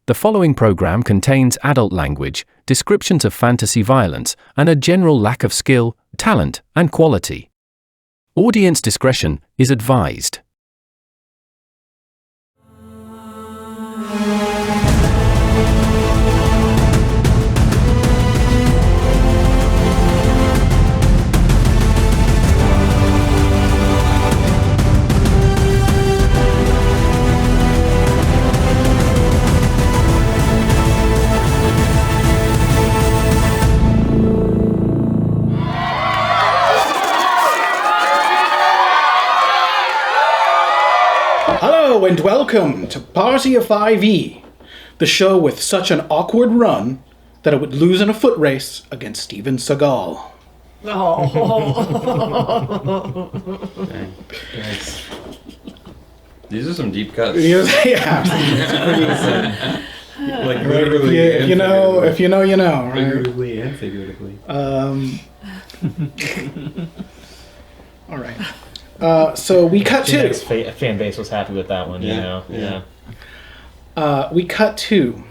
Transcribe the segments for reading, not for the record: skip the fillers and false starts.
The following program contains adult language, descriptions of fantasy violence, and a general lack of skill, talent, and quality. Audience discretion is advised. Hello and welcome to Party of 5e, the show with such an awkward run that it would lose in a foot race against Steven Seagal. Nice. These are some deep cuts. Yeah. Like literally, if you know, you know, right? Figuratively and figuratively. All right. So we cut to... Genetics fan base was happy with that one, you know? Yeah. We cut to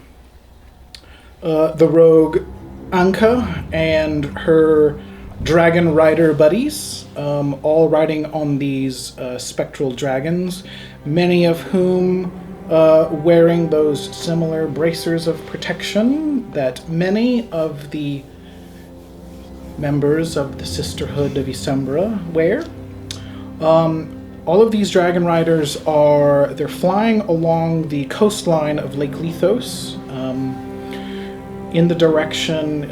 the rogue Anka and her dragon rider buddies, all riding on these spectral dragons, many of whom wearing those similar bracers of protection that many of the members of the Sisterhood of Isembra wear. All of these dragon riders they're flying along the coastline of Lake Lithos, in the direction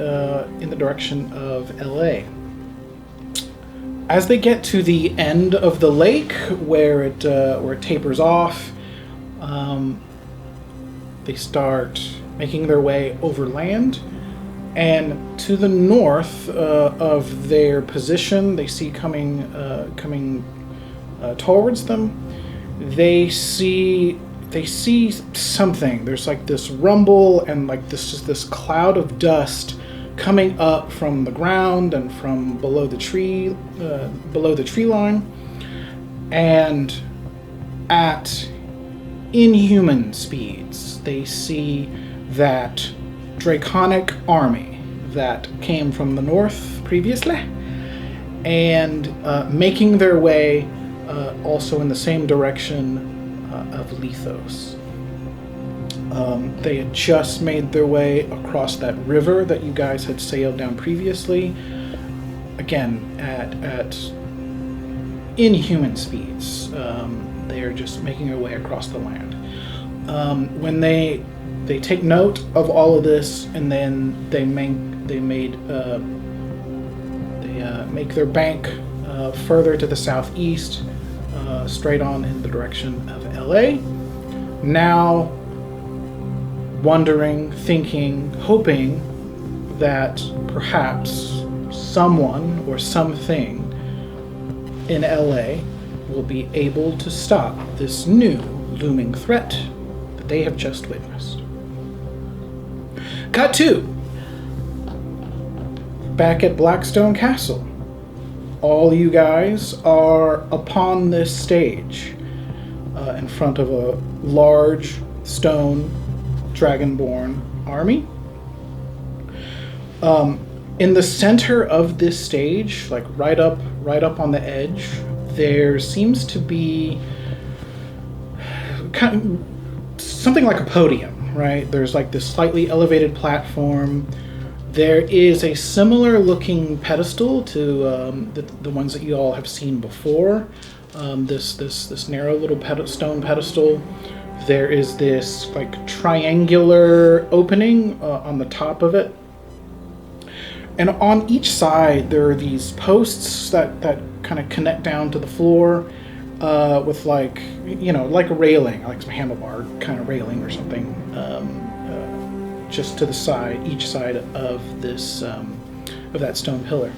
of LA. As they get to the end of the lake, where it tapers off, they start making their way overland, and to the north of their position, they see coming towards them. They see something. There's like this rumble and like this cloud of dust coming up from the ground and from below the tree line, and at inhuman speeds, they see that draconic army that came from the north previously, and making their way also in the same direction of Lithos. They had just made their way across that river that you guys had sailed down previously, again at inhuman speeds. They are just making their way across the land. When they take note of all of this, and then they make their bank further to the southeast, straight on in the direction of LA. Now, wondering, thinking, hoping that perhaps someone or something in LA will be able to stop this new looming threat that they have just witnessed. Cut 2. Back at Blackstone Castle. All you guys are upon this stage in front of a large stone dragonborn army. In the center of this stage, like right up on the edge, there seems to be kind of something like a podium, right? There's like this slightly elevated platform. There is a similar looking pedestal to the ones that you all have seen before. This narrow little stone pedestal. There is this like triangular opening on the top of it. And on each side there are these posts that kind of connect down to the floor with like a railing, like some handlebar kind of railing or something. Just to the side, each side of this, of that stone pillar.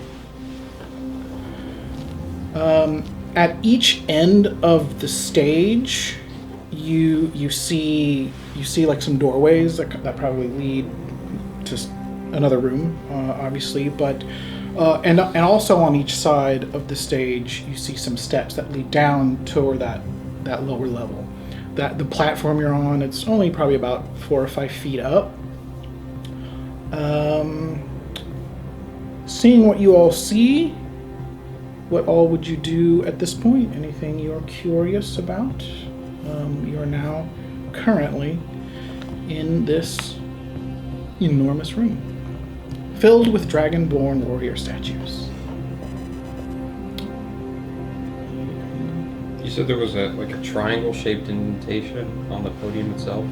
At each end of the stage, you see like some doorways that probably lead to another room, obviously, but and also on each side of the stage, you see some steps that lead down toward that lower level. that the platform you're on, it's only probably about 4 or 5 feet up. Seeing what you all see, what all would you do at this point? Anything you're curious about? You are now currently in this enormous room filled with dragonborn warrior statues. You said there was a triangle-shaped indentation on the podium itself?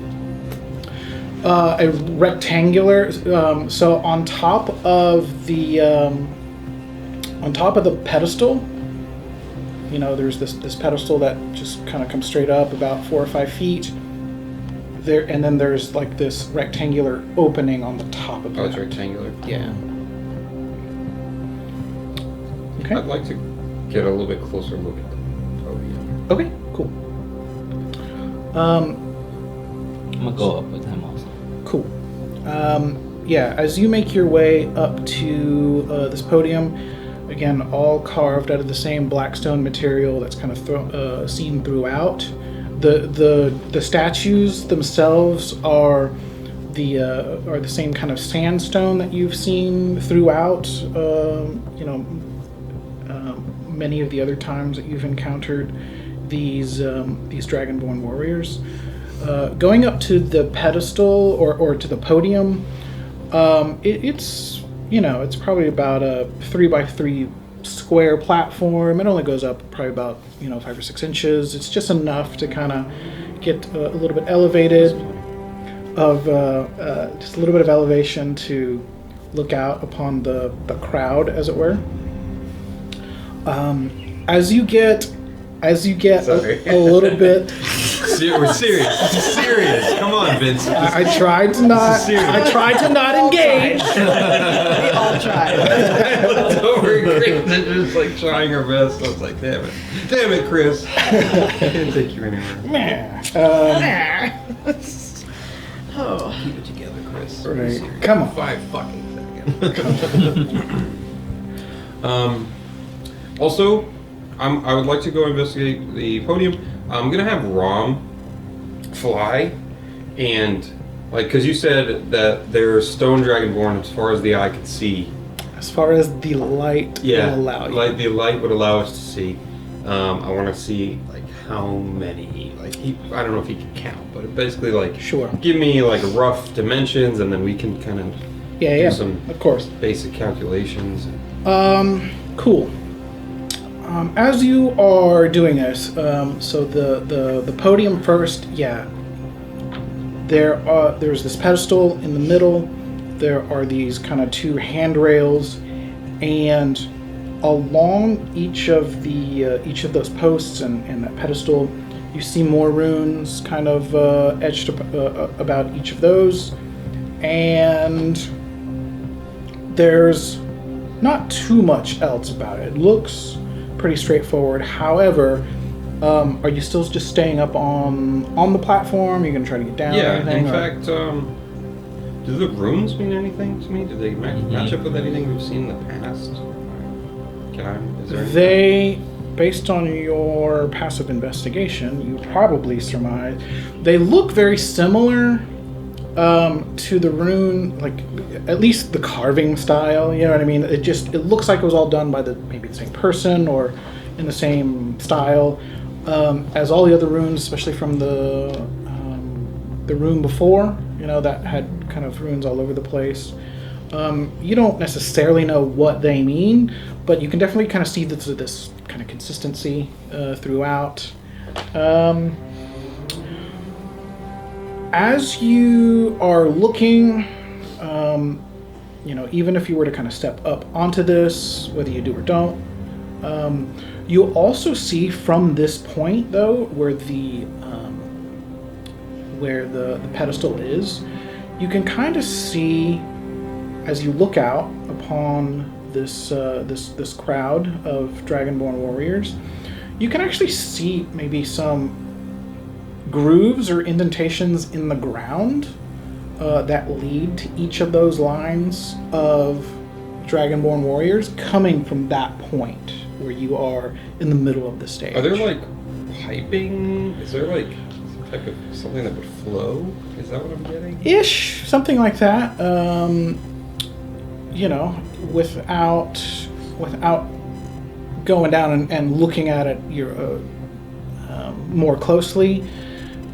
A rectangular. So on top of the pedestal, there's this pedestal that just kind of comes straight up about 4 or 5 feet. There, and then there's like this rectangular opening on the top of it. Oh, it's rectangular. Yeah. Okay. I'd like to get a little bit closer look at the podium. Okay. Cool. I'm gonna go up with him also. Cool. Yeah, as you make your way up to this podium, again, all carved out of the same blackstone material that's kind of seen throughout. The statues themselves are the same kind of sandstone that you've seen throughout. Many of the other times that you've encountered these dragonborn warriors. Going up to the pedestal or to the podium, it's probably about a 3x3 square platform. It only goes up probably about 5 or 6 inches. It's just enough to kind of get a little bit elevated, just a little bit of elevation to look out upon the crowd, as it were. As you get a little bit. We're serious. This is serious. Come on, Vince. I tried to not engage. We all tried. I looked over at Kristen, just like trying her best. I was like, damn it, Chris. I can't take you anywhere. Keep it together, Chris. Right. Come on. 5 fucking seconds. Also, I would like to go investigate the podium. I'm gonna have Rom fly, and because you said that there's stone dragonborn as far as the eye can see. As far as the light will allow you. The light would allow us to see. I want to see how many. I don't know if he can count, but basically sure. Give me rough dimensions, and then we can kind of do some of course basic calculations. Cool. As you are doing this, so the podium first, there's this pedestal in the middle. There are these kind of 2 handrails, and along each of those posts and that pedestal, you see more runes kind of etched about each of those, and there's not too much else about it. It looks pretty straightforward. However, are you still just staying up on the platform? Are you gonna try to get down? Yeah. Or anything, In fact, do the runes mean anything to me? Do they match up with anything we've seen in the past? Is there anything? Based on your passive investigation, you probably surmise they look very similar to the rune, at least the carving style. You know what I mean? It looks like it was all done by maybe the same person or in the same style as all the other runes, especially from the rune before. That had kind of runes all over the place. You don't necessarily know what they mean, but you can definitely kind of see this kind of consistency throughout. As you are looking, even if you were to kind of step up onto this, whether you do or don't, you also see from this point, though, where the pedestal is, you can kind of see, as you look out upon this crowd of dragonborn warriors, you can actually see maybe some grooves or indentations in the ground that lead to each of those lines of dragonborn warriors coming from that point where you are in the middle of the stage. Are there piping? Is there Like something that would flow? Is that what I'm getting? Ish, something like that. Without going down and looking at it more closely,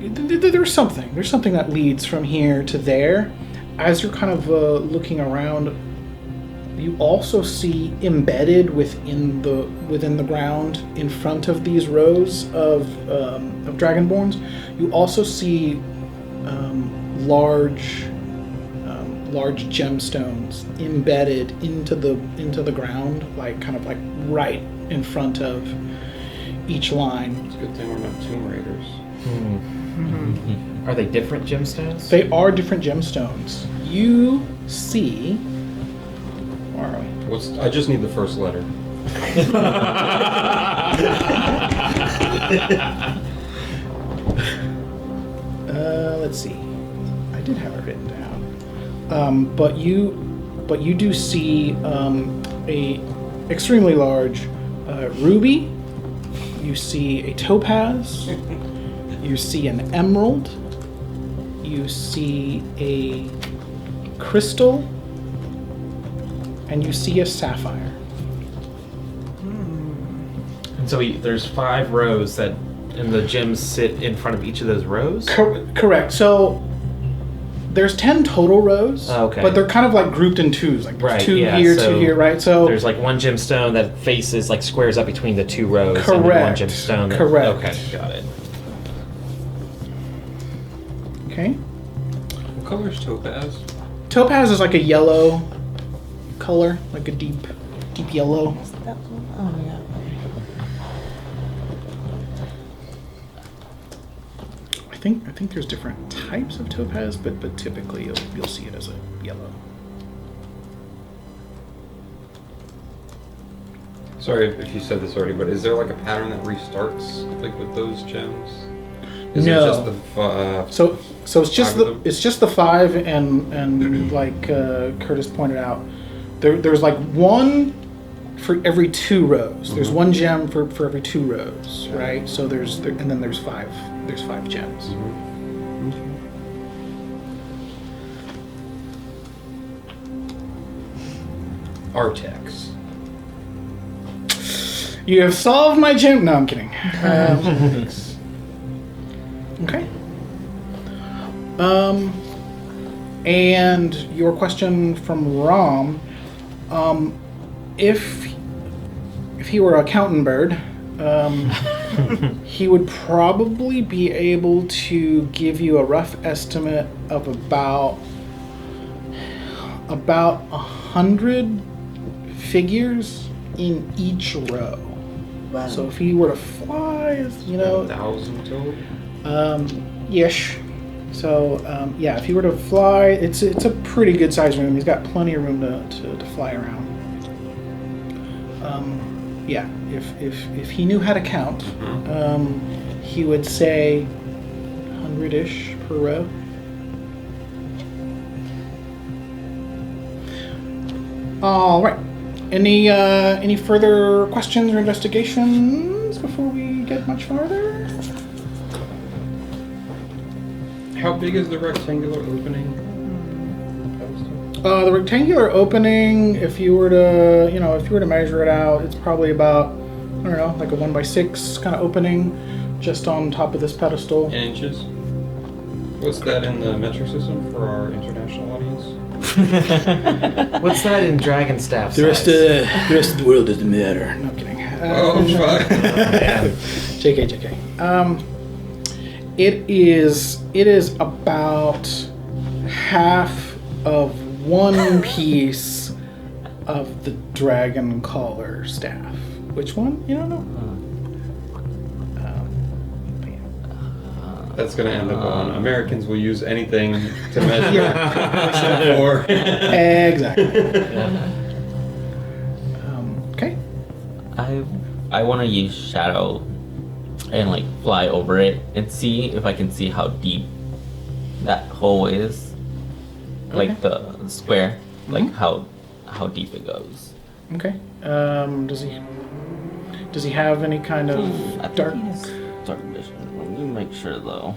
there's something that leads from here to there. As you're kind of looking around, you also see embedded within the ground in front of these rows of dragonborns. You also see large gemstones embedded into the ground, like kind of like right in front of each line. It's a good thing we're not Tomb Raiders. Are they different gemstones? They are different gemstones. You see. Where are we? I just need the first letter. Let's see. I did have it written down. But you do see a extremely large ruby. You see a topaz. You see an emerald. You see a crystal. And you see a sapphire. And so there's 5 rows that, and the gems sit in front of each of those rows? Correct. So there's 10 total rows. Okay. But they're kind of like grouped in twos. Like there's Right, 2 yeah, here, so 2 here, right? So there's like one gemstone that faces, like squares up between the 2 rows. And then one Correct. gemstone that, Correct. Okay, got it. Okay. What color is topaz? Topaz is like a yellow color, like a deep yellow. That one? Oh, yeah. I think there's different types of topaz, but typically you'll see it as a yellow. Sorry if you said this already, but is there like a pattern that restarts like with those gems? Is No. it just the So it's just 5 of them? it's just the 5, and like Curtis pointed out, there's like one for every 2 rows. There's one gem for every 2 rows, right? So and then there's 5 gems. Artex. You have solved my gem. No, I'm kidding. Okay. And your question from Rom, if he were a accountant bird, he would probably be able to give you a rough estimate of about 100 figures in each row. Wow. So if he were to fly, 1,000 total? Ish. So if he were to fly, it's a pretty good sized room. He's got plenty of room to fly around. If he knew how to count, he would say 100-ish per row. All right. Any further questions or investigations before we get much farther? How big is the rectangular opening? The rectangular opening, if you were to measure it out, it's probably about, I don't know, like a 1x6 kind of opening, just on top of this pedestal. In inches? What's that in the metric system for our international audience? What's that in dragon staff The rest size? of the world doesn't matter. No, I'm kidding. Oh, fuck. JK. It is about half of one piece of the dragon collar staff. Which one? You don't know? That's going to end up on Americans will use anything to measure except for. Exactly. Okay. I want to use shadow and like fly over it and see if I can see how deep that hole is, like the square, like how deep it goes. Okay. Does he have any kind of I think dark? he has dark vision. Let me make sure though.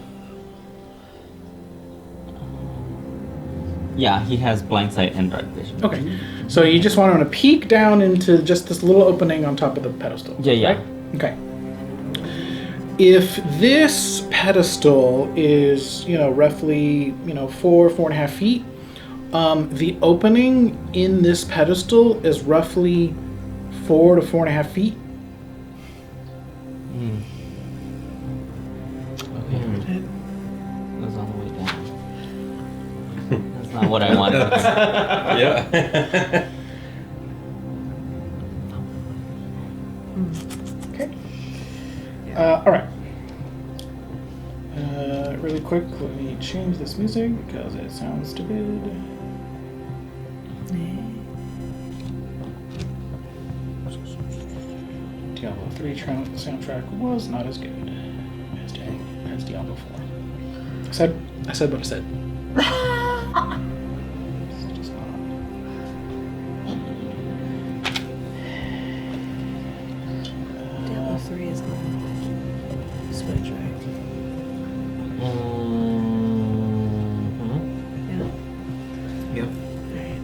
Yeah, he has blind sight and dark vision. Okay. So you just want him to peek down into just this little opening on top of the pedestal. Yeah. Right? Okay. If this pedestal is, roughly, 4.5 feet, the opening in this pedestal is roughly 4 to 4.5 feet. Okay. Goes all the way down. That's not what I wanted. Yeah. Okay. All right. Really quick, let me change this music because it sounds stupid. Diablo 3 soundtrack was not as good as Diablo 4. I said what I said. It's just not. Diablo 3 is on Switch, right? Yeah. Yep. Alright.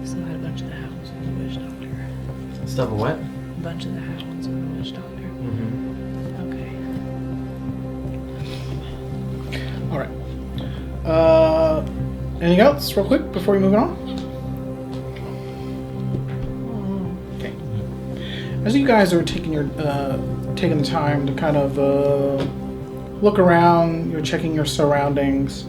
So I had a bunch of the hounds and the witch doctor. Stuff of what? A bunch of the hounds and the witch doctor. Okay. All right. Anything else, real quick, before we move on? Okay. As you guys are taking the time to kind of look around, you're checking your surroundings.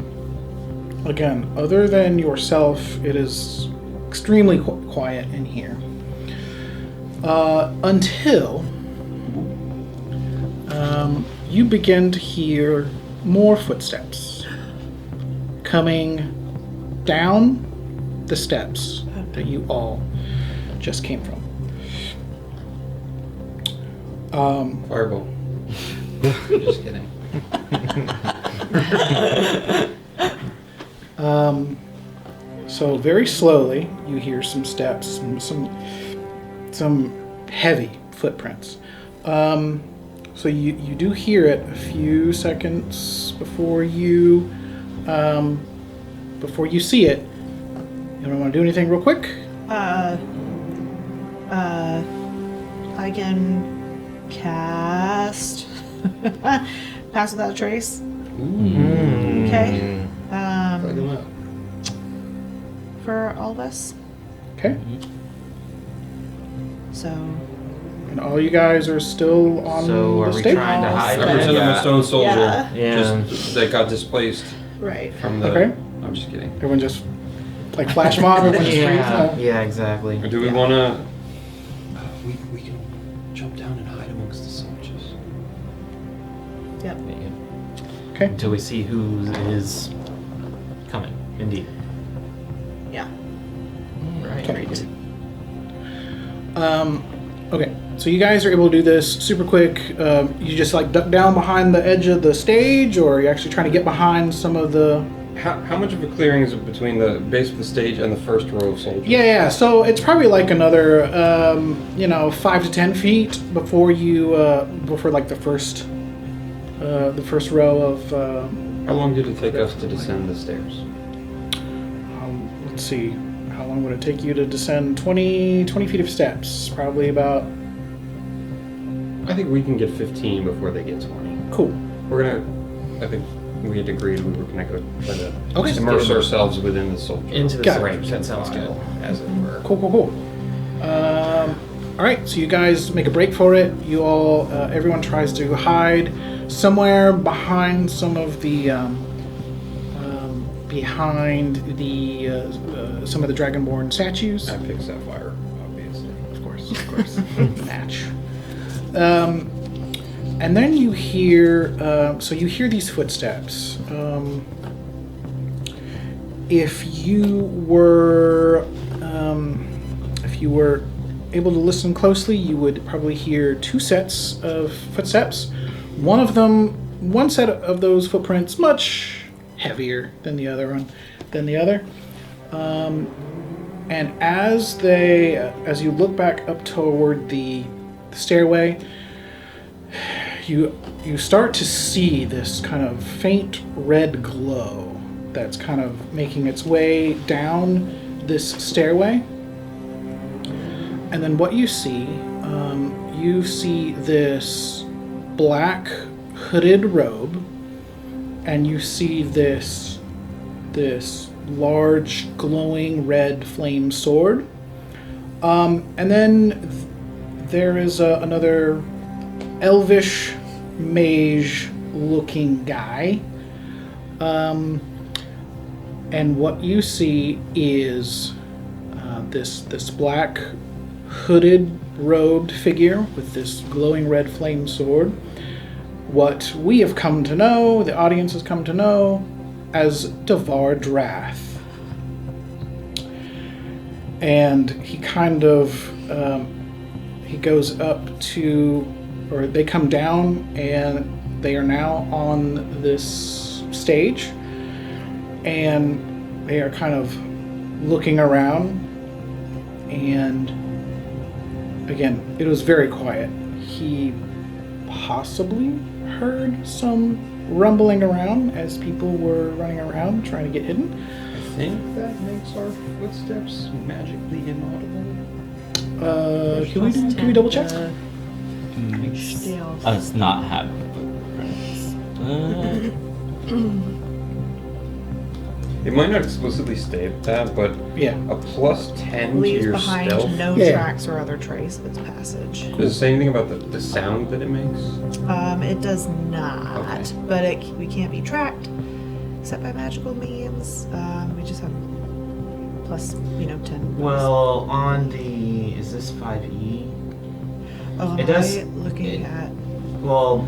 Again, other than yourself, it is extremely quiet in here. Until you begin to hear more footsteps coming down the steps that you all just came from. Fireball. Just kidding. So very slowly, you hear some steps, some heavy footprints. So you do hear it a few seconds before you see it. You don't want to do anything real quick? I can cast Pass Without a Trace. Okay. Fuck 'em up. For all of us. Okay. So And all you guys are still on So are the we stage? trying to hide? Represent Yeah. a stone soldier Yeah. just that got displaced right. from the. Okay. I'm just kidding. Everyone just like flash mob. Everyone just freeze. Yeah, exactly. Or do we want to? We can jump down and hide amongst the soldiers. Yep. Okay. Until we see who is coming. Indeed. Yeah. Right. Okay. Okay. So you guys are able to do this super quick. You just like duck down behind the edge of the stage, or are you actually trying to get behind some of the? How much of a clearing is it between the base of the stage and the first row of soldiers? Yeah. So it's probably like another, 5 to 10 feet before you, before like the first row of. How long did it take us to descend the stairs? Let's see. How long would it take you to descend 20 feet of steps? Probably about. I think we can get 15 before they get 20. Cool. I think we had agreed we were going to go try to Okay. immerse ourselves within the soldier. Into the Got it. range. That sounds good. As it were. Cool. All right, so you guys make a break for it. You all, everyone tries to hide somewhere behind some of the, some of the dragonborn statues. I picked Sapphire, obviously. Of course. Match. And then you hear, so you hear these footsteps. If you were able to listen closely, you would probably hear two sets of footsteps. One set of those footprints much heavier than the other one, and as you look back up toward the stairway, you start to see this kind of faint red glow that's kind of making its way down this stairway. And then what you see this black hooded robe, and you see this large glowing red flame sword. And then there is another elvish mage looking guy. And what you see is this black hooded robed figure with this glowing red flame sword. What we have come to know, the audience has come to know, as Devar Drath. And he kind of, he goes up to, or they come down, and they are now on this stage, and they are kind of looking around, and again, it was very quiet. He possibly heard some rumbling around as people were running around trying to get hidden. I think that makes our footsteps magically inaudible. Can we double check? Stealth. Us not have footprints. It might not explicitly state that, but Yeah. a plus 10 to Leaves your behind stealth. no Yeah. tracks or other trace of its passage. Does it say anything about the sound that it makes? It does not, Okay. but we can't be tracked except by magical means. We just have plus, 10. Well, on the is this 5e? Oh, it does- looking at? Well,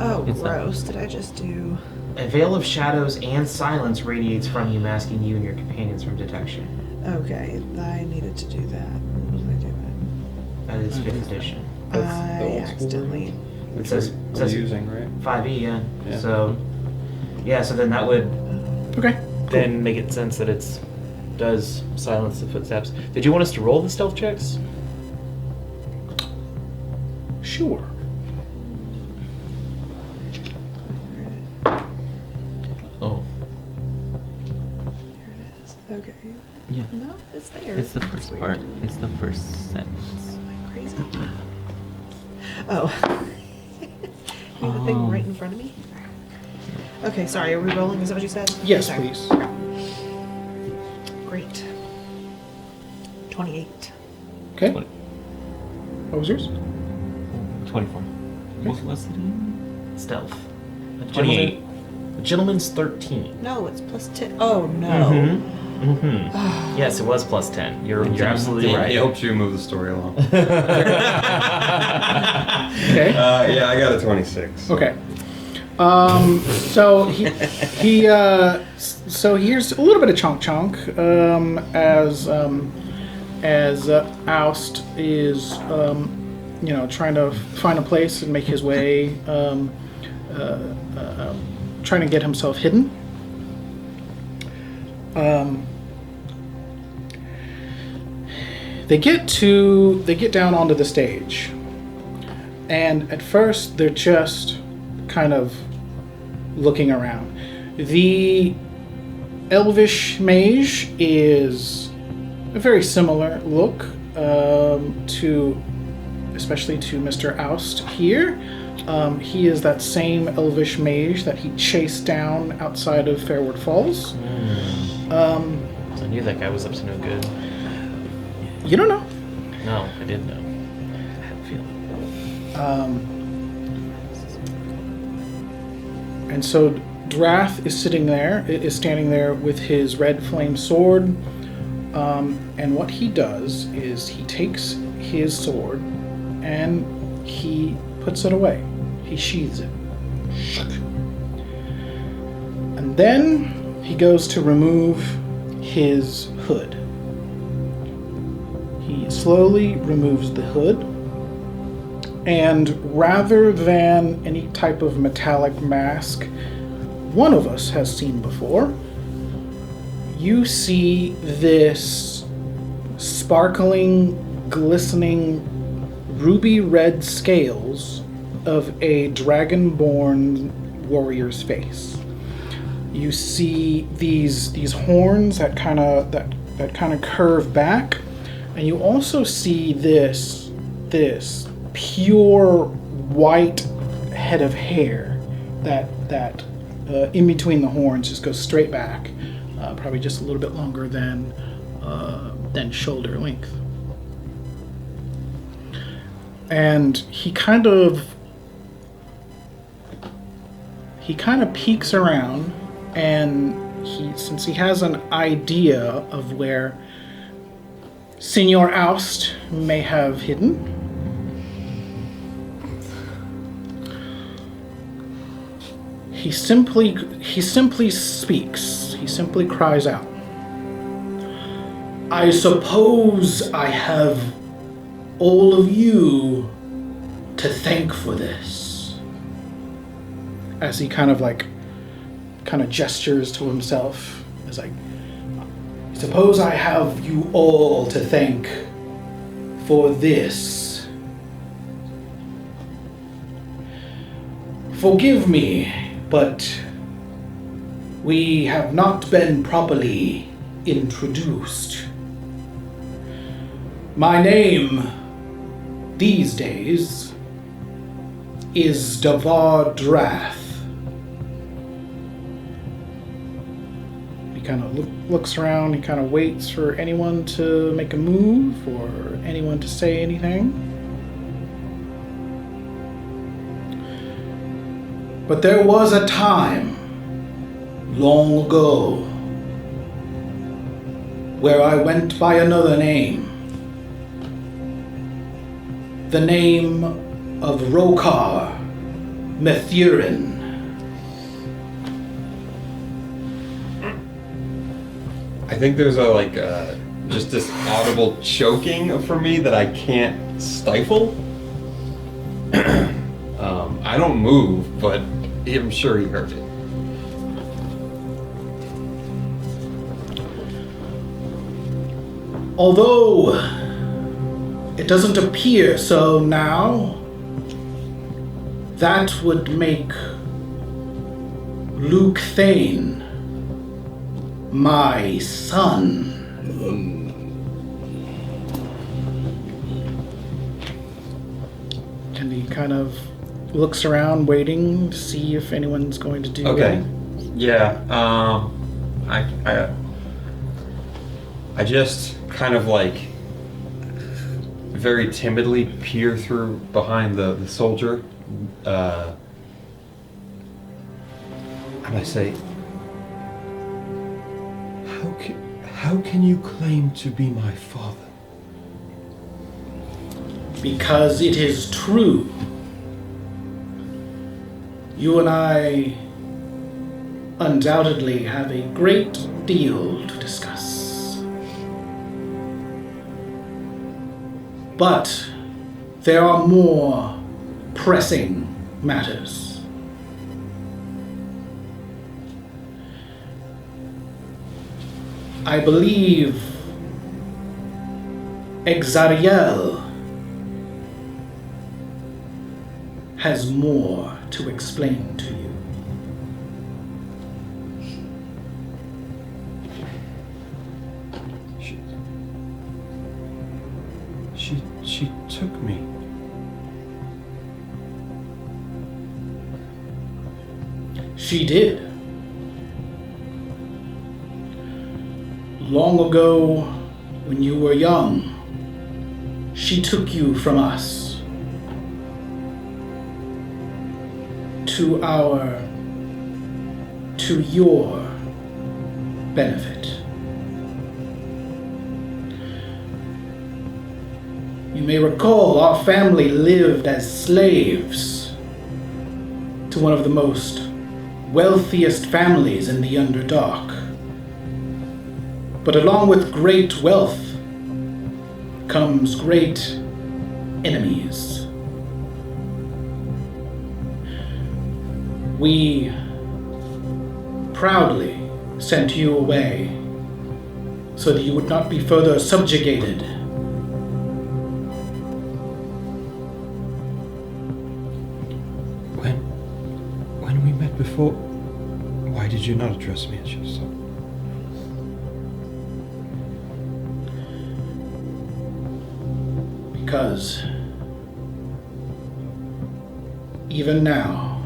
Oh, It's not- gross! Did I just do? a veil of shadows and silence radiates from you, masking you and your companions from detection. Okay, I needed to do that. What was I doing? That is 5th edition. That's the I old school accidentally. Which says- we're says- using, right? 5e, yeah. Yeah. So, so then that would Okay. then make it sense that does silence the footsteps. Did you want us to roll the stealth checks? Sure. Oh, Here it is. Okay. yeah. No, it's there. It's the first Weird. part. It's the first sentence. Am I crazy? Oh. Need the thing right in front of me? Okay, sorry, are we rolling? Is that what you said? Yes, Okay. please. Great. 28. Okay. 20. What was yours? 24. What was it again? Stealth. The 28. The gentleman's 13. No, it's plus 10. Oh, no. Mm-hmm. Yes, it was plus 10. You're absolutely It right. helps you move the story along. Okay. Yeah, I got a 26. Okay. So so here's a little bit of chonk as Aust is trying to find a place and make his way, trying to get himself hidden. They get down onto the stage, and at first they're just kind of looking around. The elvish mage is a very similar look especially to Mr. Aust here. He is that same elvish mage that he chased down outside of Fairwood Falls. I knew that guy was up to no good. You don't know. No, I did know. I had a feeling. And so Drath is standing there with his red flame sword. And what he does is he takes his sword and he puts it away. He sheathes it. And then he goes to remove his hood. He slowly removes the hood, and rather than any type of metallic mask one of us has seen before, you see this sparkling, glistening, ruby red scales of a dragonborn warrior's face. You see these horns that kind of curve back, and you also see this pure white head of hair that in between the horns just goes straight back, probably just a little bit longer than shoulder length. And he kind of peeks around, and since he has an idea of where Senor Aust may have hidden, he simply speaks. He simply cries out, "I suppose I have all of you to thank for this," as he kind of gestures to himself. It's like, "I suppose I have you all to thank for this. Forgive me, but we have not been properly introduced. My name these days is Davar Drath." He kind of looks around, he kind of waits for anyone to make a move or anyone to say anything. "But there was a time, long ago, where I went by another name. The name of Rokar Methuren. I think there's just this audible choking for me that I can't stifle. I don't move, but I'm sure he heard it. Although it doesn't appear so now, that would make Lukthaen my son." And he kind of looks around, waiting to see if anyone's going to do Okay. Yeah. I just kind of very timidly peer through behind the soldier, and I say, How can you claim to be my father?" "Because it is true. You and I undoubtedly have a great deal to discuss. But there are more pressing matters. I believe Exariel has more to explain to you." She took me. She did. Long ago, when you were young, she took you from us to your benefit. You may recall our family lived as slaves to one of the most wealthiest families in the Underdark. But along with great wealth comes great enemies. We proudly sent you away so that you would not be further subjugated. met before. Why did you not address me as your son? Because even now,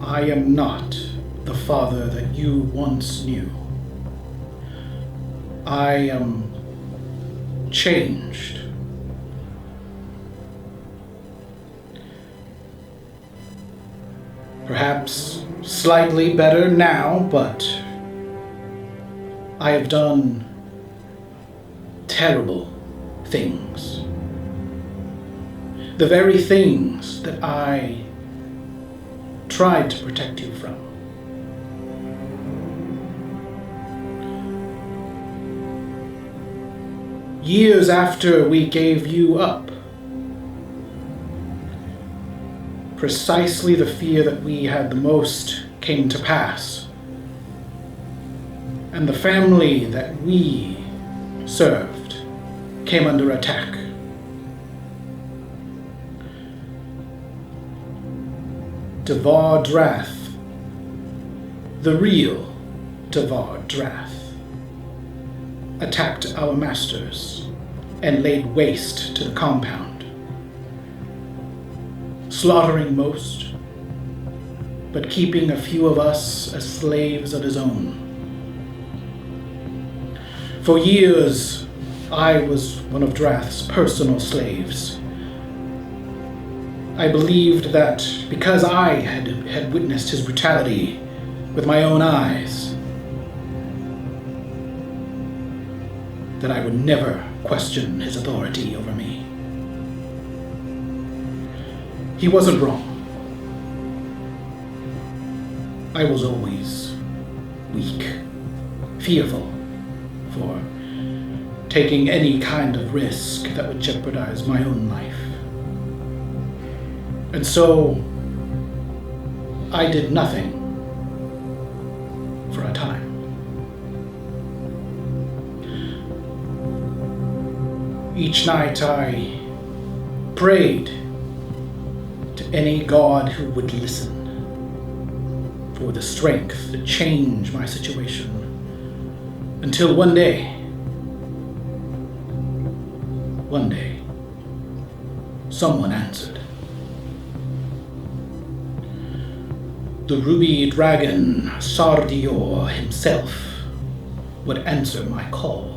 I am not the father that you once knew. I am changed. Perhaps slightly better now, but I have done terrible things. The very things that I tried to protect you from. Years after we gave you up, precisely the fear that we had the most came to pass. And the family that we served came under attack. Devar Drath, the real Devar Drath, attacked our masters and laid waste to the compound, slaughtering most, but keeping a few of us as slaves of his own. For years, I was one of Drath's personal slaves. I believed that because I had witnessed his brutality with my own eyes, that I would never question his authority over me. He wasn't wrong. I was always weak, fearful for taking any kind of risk that would jeopardize my own life. And so, I did nothing for a time. Each night I prayed to any god who would listen for the strength to change my situation, until one day, someone answered. The ruby dragon, Sardior himself, would answer my call.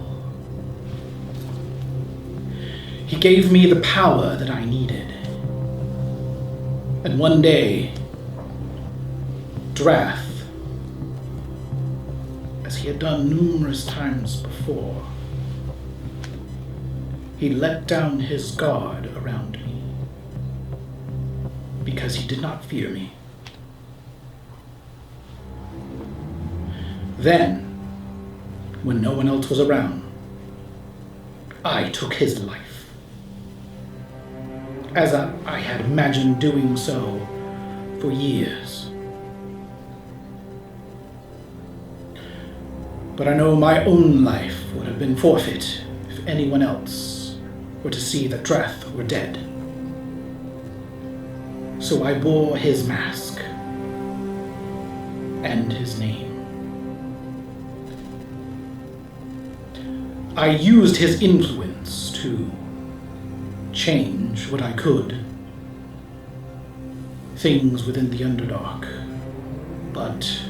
He gave me the power that I needed. And one day, Drath, as he had done numerous times before, he let down his guard around me because he did not fear me. Then, when no one else was around, I took his life, as I had imagined doing so for years. But I know my own life would have been forfeit if anyone else were to see that Drath were dead. So I bore his mask and his name. I used his influence to change what I could, things within the Underdark, but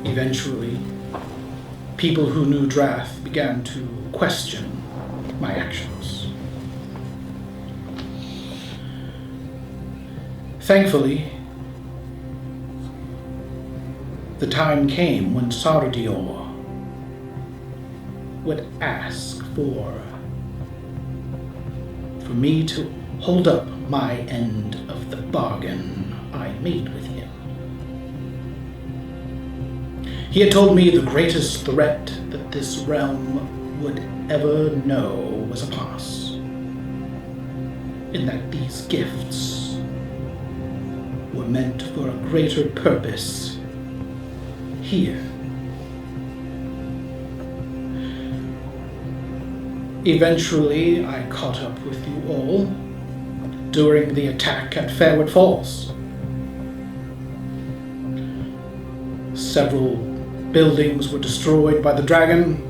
eventually, people who knew Drath began to question my actions. Thankfully, the time came when Sardior would ask for me to hold up my end of the bargain I made with him. He had told me the greatest threat that this realm would ever know was upon us, and that these gifts were meant for a greater purpose here. Eventually, I caught up with you all, during the attack at Fairwood Falls. Several buildings were destroyed by the dragon,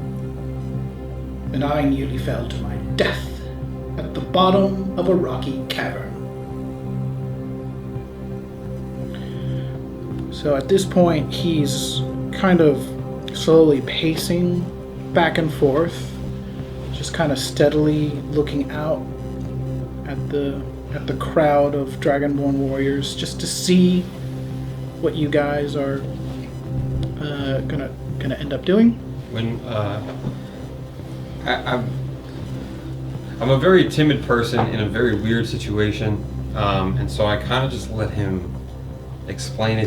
and I nearly fell to my death at the bottom of a rocky cavern. So at this point, he's kind of slowly pacing back and forth, just kind of steadily looking out at the crowd of Dragonborn warriors, just to see what you guys are gonna end up doing. When I'm a very timid person in a very weird situation, and so I kind of just let him explain.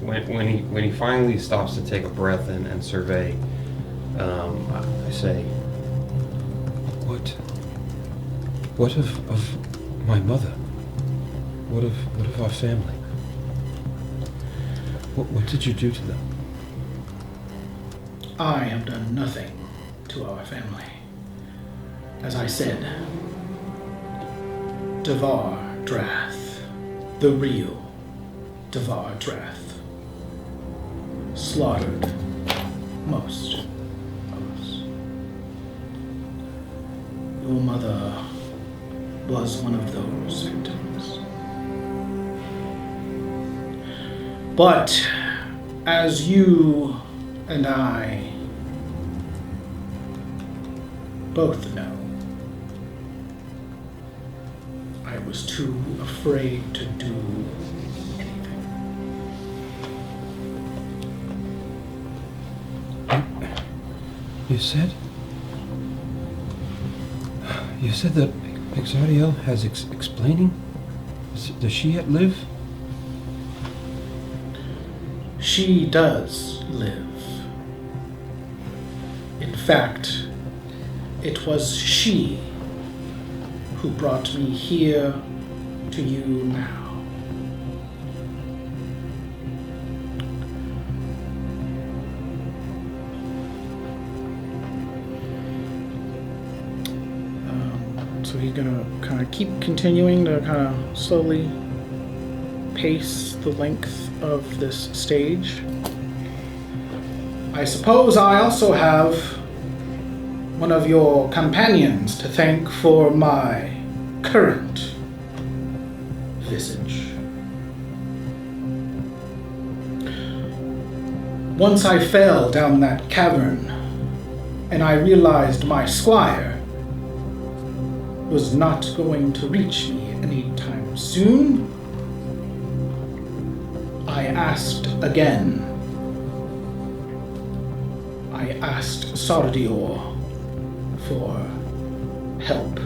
When he finally stops to take a breath and survey, I say, "What of my mother? What of our family? What did you do to them?" I have done nothing to our family. As I said, Devar Drath, the real Devar Drath, slaughtered most of us. Your mother was one of those victims. But as you and I both know, I was too afraid to do anything. You said that Exardiel has explaining? Does she yet live? She does live. In fact, it was she who brought me here to you now. So he's gonna kind of keep continuing to kind of slowly pace the length of this stage. I suppose I also have one of your companions to thank for my current visage. Once I fell down that cavern, and I realized my squire was not going to reach me anytime soon, I asked again. I asked Sardior for help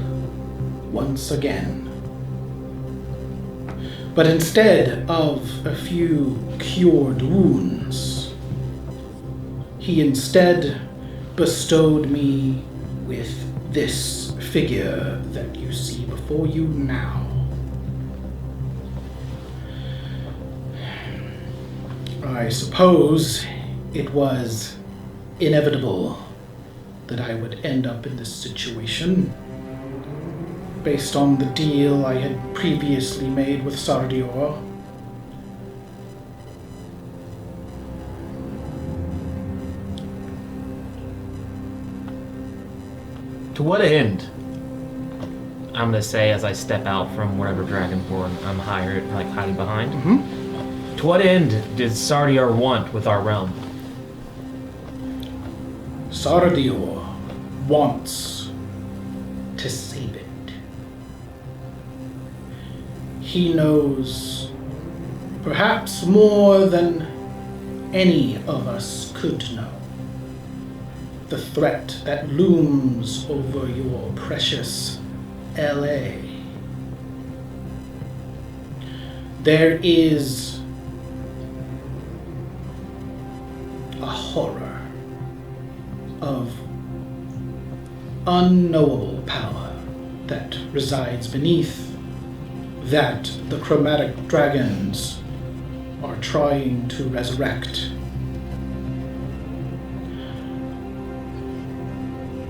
once again. But instead of a few cured wounds, he instead bestowed me with this figure that you see before you now. I suppose it was inevitable that I would end up in this situation, based on the deal I had previously made with Sardior. To what end? I'm gonna say as I step out from whatever dragonborn I'm hiding behind. Mm-hmm. To what end did Sardior want with our realm? Sardior wants to save it. He knows perhaps more than any of us could know the threat that looms over your precious LA. There is a horror of unknowable power that resides beneath that the chromatic dragons are trying to resurrect.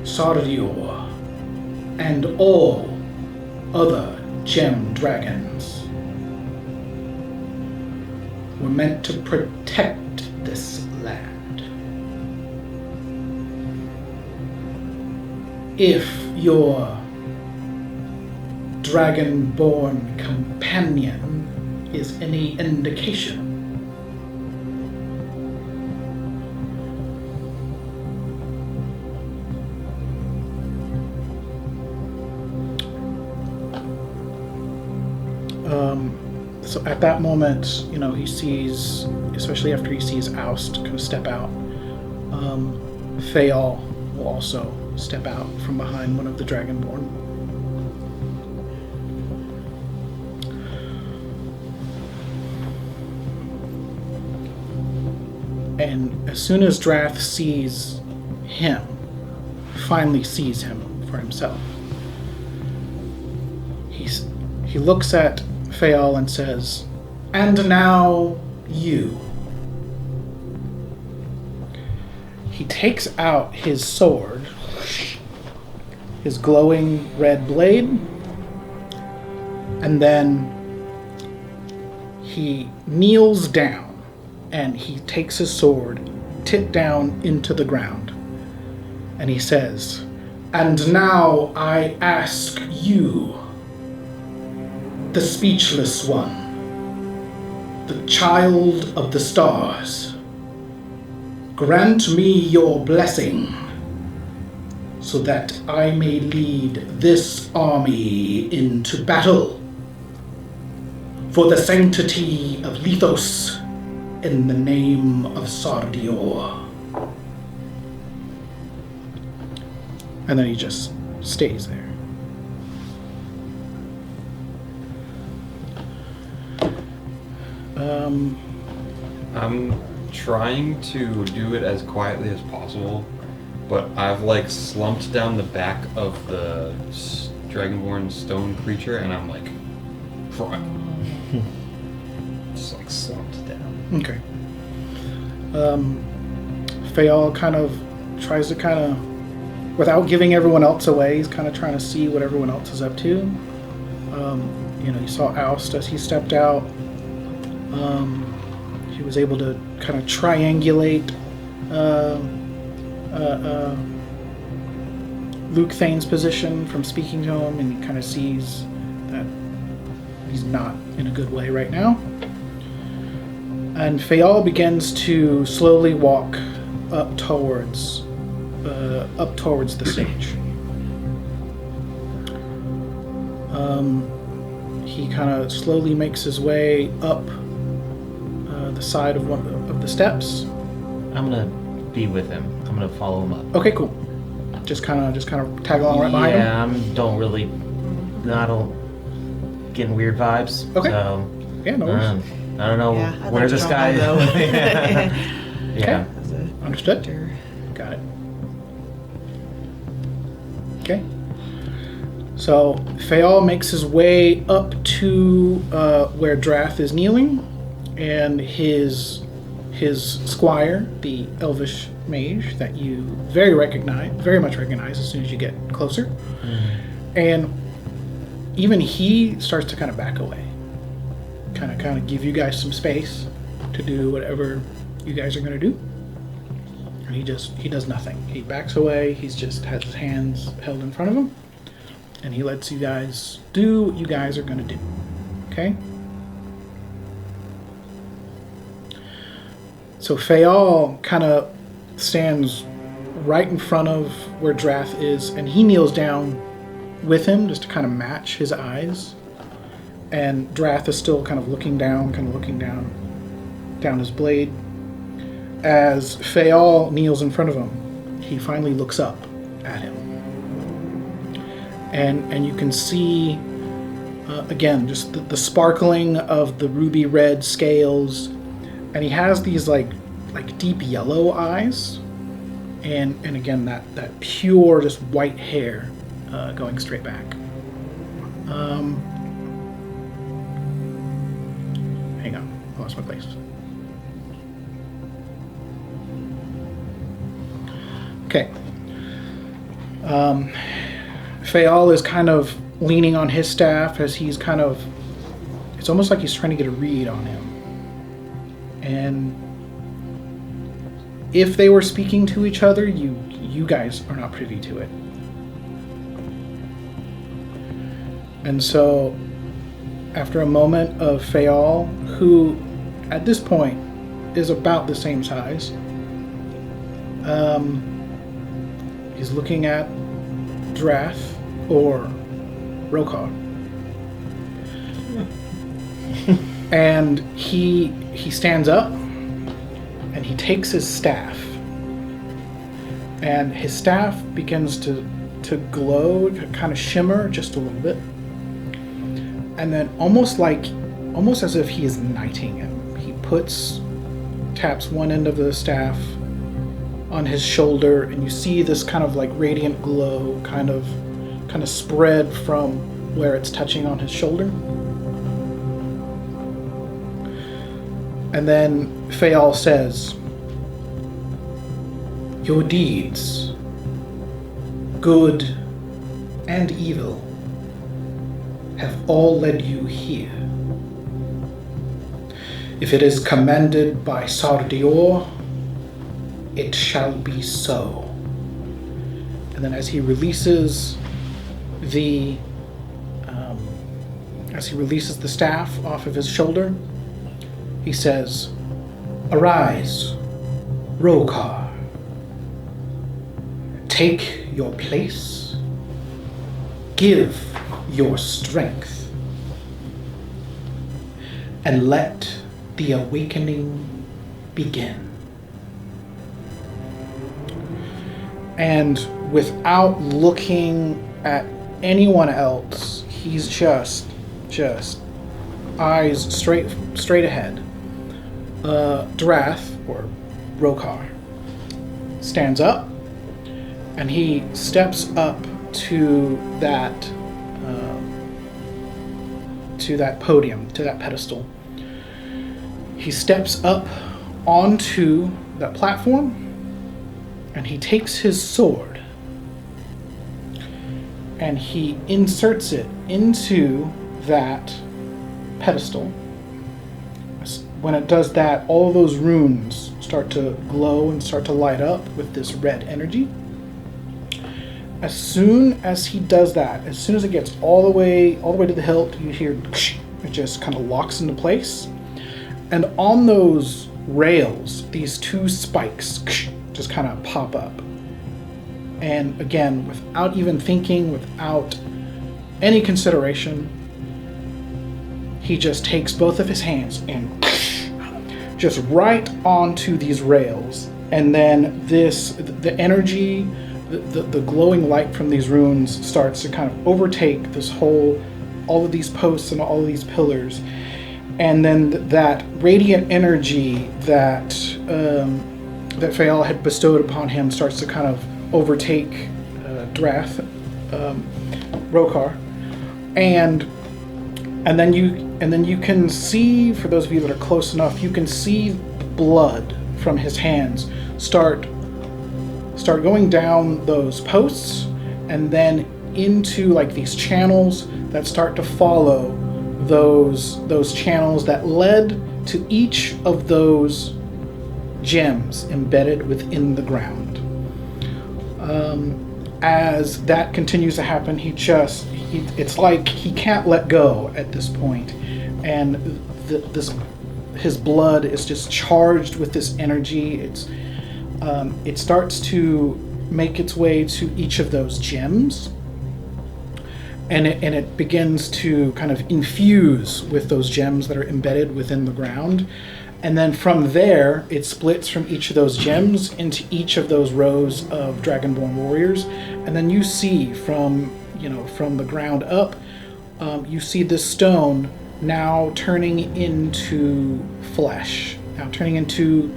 Sardior and all other gem dragons were meant to protect this land. If your dragonborn companion is any indication, so at that moment, he sees, especially after he sees Aust kind of step out, Haugh will also step out from behind one of the dragonborn. And as soon as Drath sees him, finally sees him for himself, he looks at Haugh and says, "And now you." He takes out his sword, his glowing red blade, and then he kneels down and he takes his sword, tip down into the ground, and he says, "And now I ask you, the speechless one, the child of the stars, grant me your blessing so that I may lead this army into battle for the sanctity of Lithos in the name of Sardior." And then he just stays there. I'm trying to do it as quietly as possible, but I've slumped down the back of the dragonborn stone creature, and I'm crying. Just slumped down. Okay. Haugh kind of tries to without giving everyone else away, he's kind of trying to see what everyone else is up to. You saw Aust as he stepped out. He was able to kind of triangulate Lukthaen's position from speaking to him, and he kind of sees that he's not in a good way right now. And Haugh begins to slowly walk up towards the stage. He kind of slowly makes his way up the side of one of the steps. I'm gonna be with him. I'm gonna follow him up. Okay, cool. Just kind of tag along right behind him. Yeah, I don't getting weird vibes. Okay. So, Yeah, no worries. I don't know I'd where like this to guy know, though. Yeah. As a Understood. character. Got it. Okay. So Haugh makes his way up to where Drath is kneeling, and his squire, the elvish mage that you very much recognize as soon as you get closer, and even he starts to kind of back away, kind of give you guys some space to do whatever you guys are going to do. And he does nothing. He backs away. He's just has his hands held in front of him, and he lets you guys do what you guys are going to do. Okay? So Haugh kind of stands right in front of where Drath is, and he kneels down with him just to kind of match his eyes. And Drath is still kind of looking down his blade. As Haugh kneels in front of him, he finally looks up at him. And you can see, again, just the sparkling of the ruby red scales. And he has these like deep yellow eyes. And again, that pure, just white hair going straight back. Hang on, I lost my place. Okay. Haugh is kind of leaning on his staff as he's kind of, it's almost like he's trying to get a read on him. And if they were speaking to each other, you guys are not privy to it. And so, after a moment of Fayal, who at this point is about the same size, he's looking at Drath or Rokar. And he stands up and he takes his staff. And his staff begins to glow, to kind of shimmer just a little bit. And then almost as if he is knighting him, he taps one end of the staff on his shoulder, and you see this kind of like radiant glow kind of spread from where it's touching on his shoulder. And then Fayal says, "Your deeds, good and evil, have all led you here. If it is commanded by Sardior, it shall be so." And then as he releases the staff off of his shoulder, he says, "Arise, Rokar. Take your place. Give your strength. And let the awakening begin." And without looking at anyone else, he's just eyes straight ahead. Drath, or Rokar, stands up, and he steps up to that podium, to that pedestal. He steps up onto that platform, and he takes his sword, and he inserts it into that pedestal. When it does that, all of those runes start to glow and start to light up with this red energy. As soon as he does that, as soon as it gets all the way to the hilt, you hear it just kind of locks into place. And on those rails, these two spikes just kind of pop up. And again, without even thinking, without any consideration, he just takes both of his hands and just right onto these rails. And then the energy, the glowing light from these runes starts to kind of overtake all of these posts and all of these pillars. And then that radiant energy that Fayal had bestowed upon him starts to kind of overtake Drath, Rokar, and then you can see, for those of you that are close enough, you can see blood from his hands start going down those posts, and then into like these channels that start to follow those channels that led to each of those gems embedded within the ground. As that continues to happen, it's like he can't let go at this point, and his blood is just charged with this energy. It starts to make its way to each of those gems, and it begins to kind of infuse with those gems that are embedded within the ground. And then from there, it splits from each of those gems into each of those rows of dragonborn warriors. And then you see from the ground up, you see this stone now turning into flesh, turning into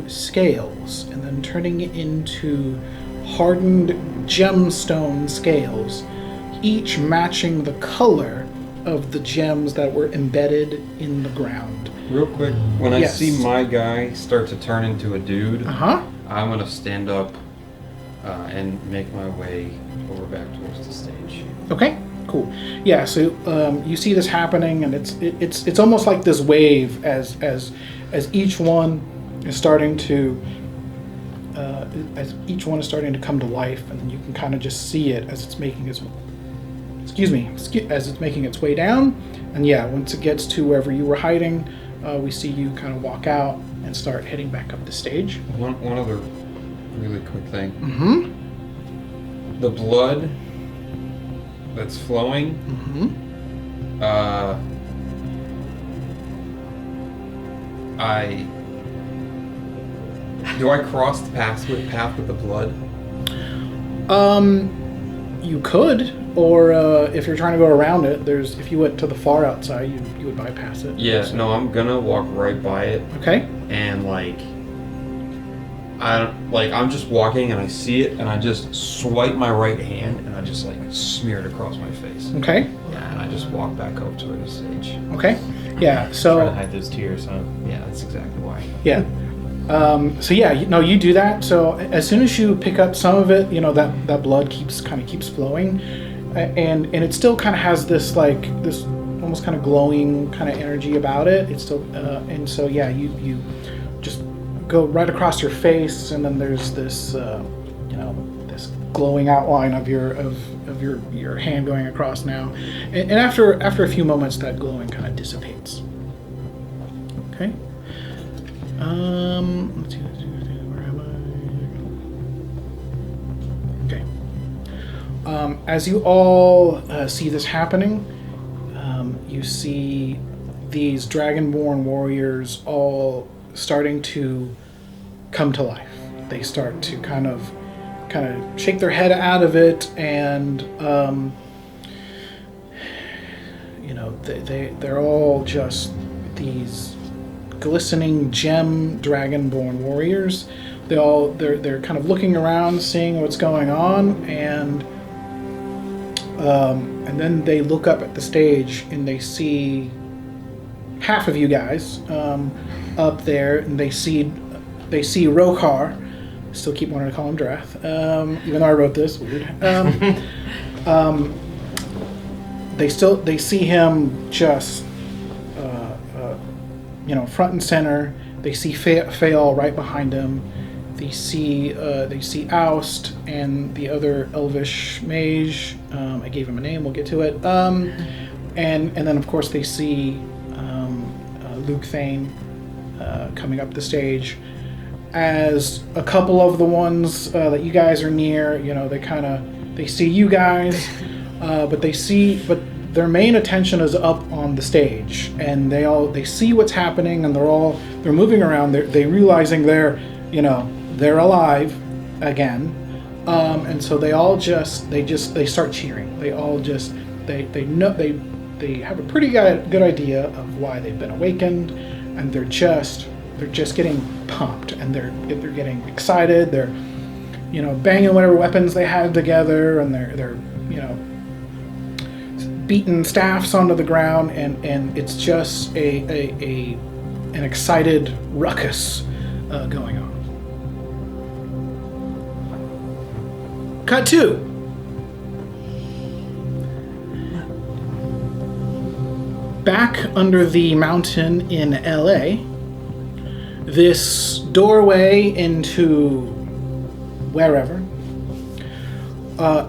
scales, and then turning into hardened gemstone scales, each matching the color of the gems that were embedded in the ground. Real quick, when I Yes. see my guy start to turn into a dude, I'm gonna stand up and make my way over back towards the stage. Okay, cool. Yeah, so you see this happening, and it's almost like this wave as each one is starting to come to life, and you can kind of just see it as it's making its way down. And yeah, once it gets to wherever you were hiding, we see you kind of walk out and start heading back up the stage. One other really quick thing. Mm-hmm. The blood that's flowing. Mm-hmm. Do I cross the path with the blood? You could, or if you're trying to go around it, if you went to the far outside, you would bypass it. Yeah, no, I'm gonna walk right by it. Okay. And I'm just walking and I see it and I just swipe my right hand and I just smear it across my face. Okay. Yeah, and I just walk back up to the stage. Okay. Yeah. So. Trying to hide those tears, huh? Yeah, that's exactly why. Yeah. So yeah, you do that. So as soon as you pick up some of it, that blood keeps flowing, and it still kind of has this almost kind of glowing kind of energy about it. It's still, and so yeah, you just go right across your face, and then there's this this glowing outline of your hand going across now, and after a few moments, that glowing kind of dissipates. Okay. Let's see, where am I? Okay. As you all see this happening, you see these dragonborn warriors all starting to come to life. They start to kind of shake their head out of it, and they're all just these glistening gem dragonborn warriors. They're kind of looking around, seeing what's going on, and then they look up at the stage and they see half of you guys up there, and they see Rokhar. Still keep wanting to call him Drath, even though I wrote this. Weird. They see him just front and center. They see Fael right behind him. They see Aust and the other elvish mage. I gave him a name. We'll get to it. And then of course they see Lukthaen coming up the stage. As a couple of the ones that you guys are near, they see you guys, but their main attention is up on the stage, and they see what's happening, and they're moving around. They realizing they're alive again, and so they start cheering. They have a pretty good idea of why they've been awakened, and they're just getting pumped, and they're getting excited. They're banging whatever weapons they have together, and they're beating staffs onto the ground, and it's just an excited ruckus going on. Cut 2. Back under the mountain in LA, this doorway into wherever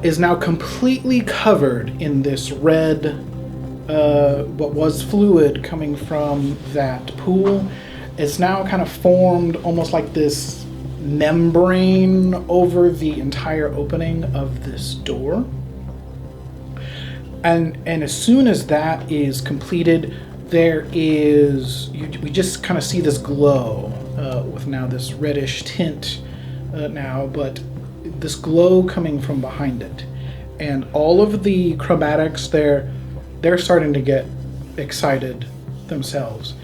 is now completely covered in this red, what was fluid coming from that pool. It's now kind of formed almost like this membrane over the entire opening of this door. And as soon as that is completed, we just kind of see this glow with now this reddish tint now, but this glow coming from behind it. And all of the chromatics, they're starting to get excited themselves.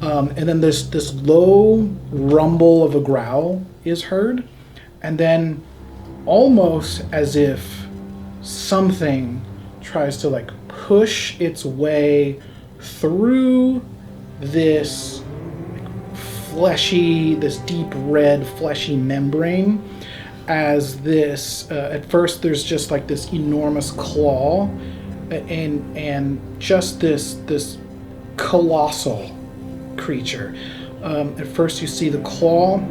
And then this low rumble of a growl is heard, and then almost as if something tries to push its way through this deep red fleshy membrane, as this, at first there's just like this enormous claw and just this colossal creature. At first you see the claw,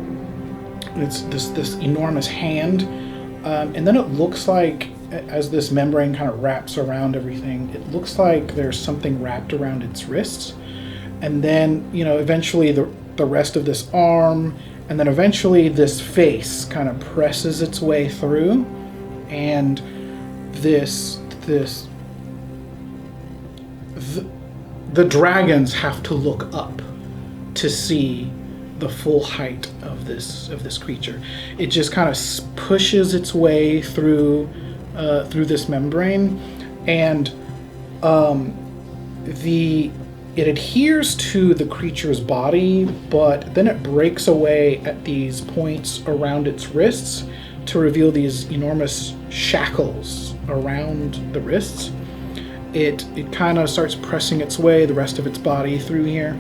it's this enormous hand, and then it looks like, as this membrane kind of wraps around everything, it looks like there's something wrapped around its wrists, and then eventually the rest of this arm, and then eventually this face kind of presses its way through, and the dragons have to look up to see the full height of this creature. It just kind of pushes its way through this membrane, and it adheres to the creature's body, but then it breaks away at these points around its wrists to reveal these enormous shackles around the wrists. It kind of starts pressing its way, the rest of its body, through here,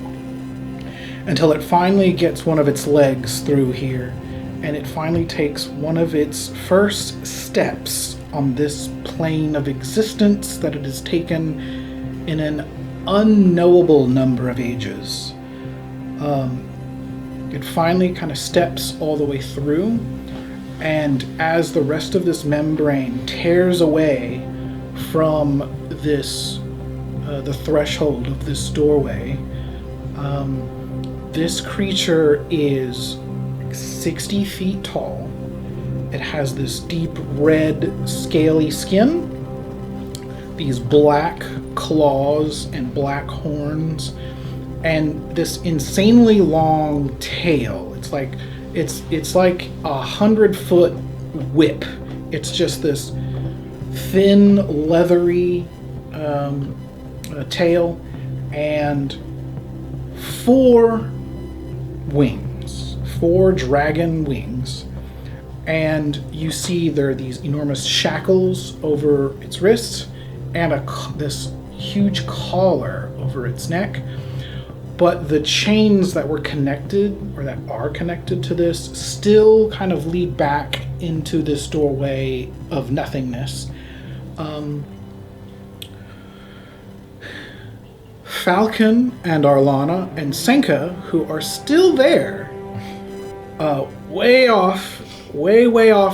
until it finally gets one of its legs through here, and it finally takes one of its first steps on this plane of existence that it has taken in an unknowable number of ages. It finally kind of steps all the way through, and as the rest of this membrane tears away from this, the threshold of this doorway, this creature is 60 feet tall. It has this deep red, scaly skin, these black claws and black horns, and this insanely long tail. It's like 100-foot whip. It's just this thin, leathery tail, and 4 wings, 4 dragon wings. And you see there are these enormous shackles over its wrists and this huge collar over its neck. But the chains that were connected, or that are connected to this, still kind of lead back into this doorway of nothingness. Falcon and Arlana and Senka, who are still there, way off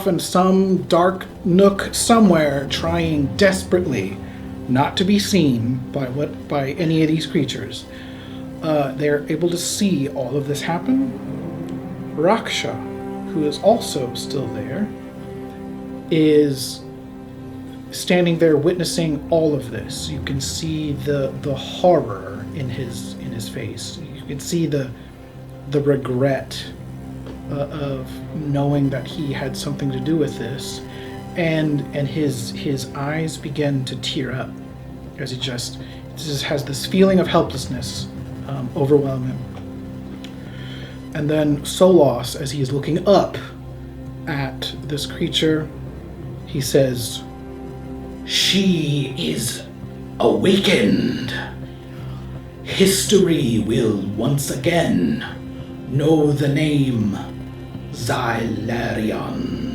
in some dark nook somewhere, trying desperately not to be seen by any of these creatures. They're able to see all of this happen. Raksha, who is also still there, is standing there witnessing all of this. You can see the horror in his face. You can see the regret of knowing that he had something to do with this, and his eyes begin to tear up as he just has this feeling of helplessness overwhelm him. And then Solos, as he is looking up at this creature, he says, "She is awakened. History will once again know the name Xylarion."